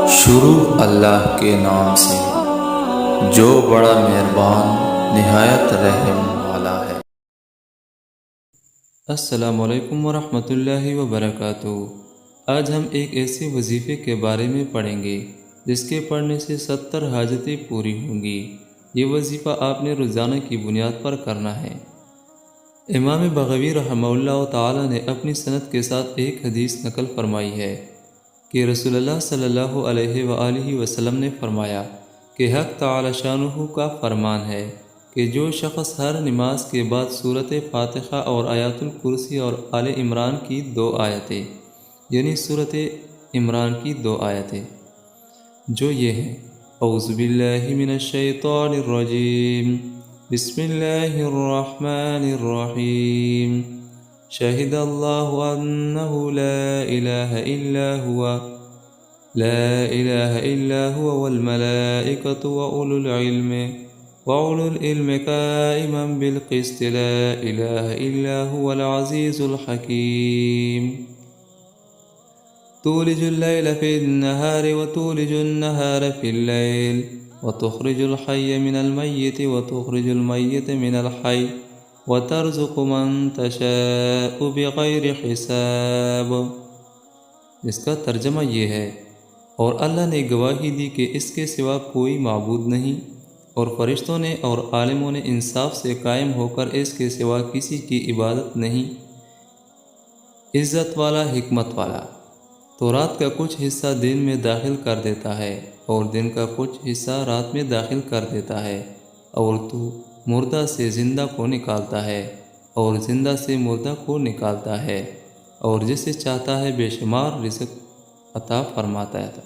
شروع اللہ کے نام سے جو بڑا مہربان نہایت رحم والا ہے۔ السلام علیکم ورحمۃ اللہ وبرکاتہ۔ آج ہم ایک ایسے وظیفے کے بارے میں پڑھیں گے جس کے پڑھنے سے 70 حاجتیں پوری ہوں گی۔ یہ وظیفہ آپ نے روزانہ کی بنیاد پر کرنا ہے۔ امام بغوی رحمہ اللہ تعالی نے اپنی سند کے ساتھ ایک حدیث نقل فرمائی ہے کہ رسول اللہ صلی اللہ علیہ وآلہ وسلم نے فرمایا کہ حق تعالی شانہ کا فرمان ہے کہ جو شخص ہر نماز کے بعد سورۃ فاتحہ اور آیات الکرسی اور آل عمران کی 2 آیتیں یعنی سورۃ عمران کی 2 آیتیں جو یہ ہیں اعوذ باللہ من الشیطان الرجیم بسم اللہ الرحمن الرحیم شہد اللہ انہ لا الہ الا هو والملائکۃ وأولو العلم قائما بالقسط لا الہ الا هو العزیز الحکیم تولج اللیل فی النہار وتولج النہار فی اللیل وتخرج الحی من المیت وتخرج المیت من الحی وترزق من تشاء بغیر حساب۔ اس کا ترجمہ یہ ہے، اور اللہ نے گواہی دی کہ اس کے سوا کوئی معبود نہیں، اور فرشتوں نے اور عالموں نے انصاف سے قائم ہو کر اس کے سوا کسی کی عبادت نہیں۔ عزت والا، حکمت والا، تو رات کا کچھ حصہ دن میں داخل کر دیتا ہے اور دن کا کچھ حصہ رات میں داخل کر دیتا ہے، اور تو مردہ سے زندہ کو نکالتا ہے اور زندہ سے مردہ کو نکالتا ہے، اور جسے چاہتا ہے بے شمار رزق عطا فرماتا ہے۔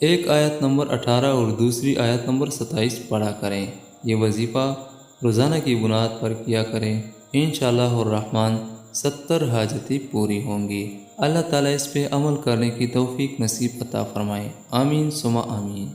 ایک آیت نمبر 18 اور دوسری آیت نمبر 27 پڑھا کریں۔ یہ وظیفہ روزانہ کی بنیاد پر کیا کریں، انشاءاللہ الرحمن 70 حاجتیں پوری ہوں گی۔ اللہ تعالیٰ اس پہ عمل کرنے کی توفیق نصیب عطا فرمائے، آمین ثم آمین۔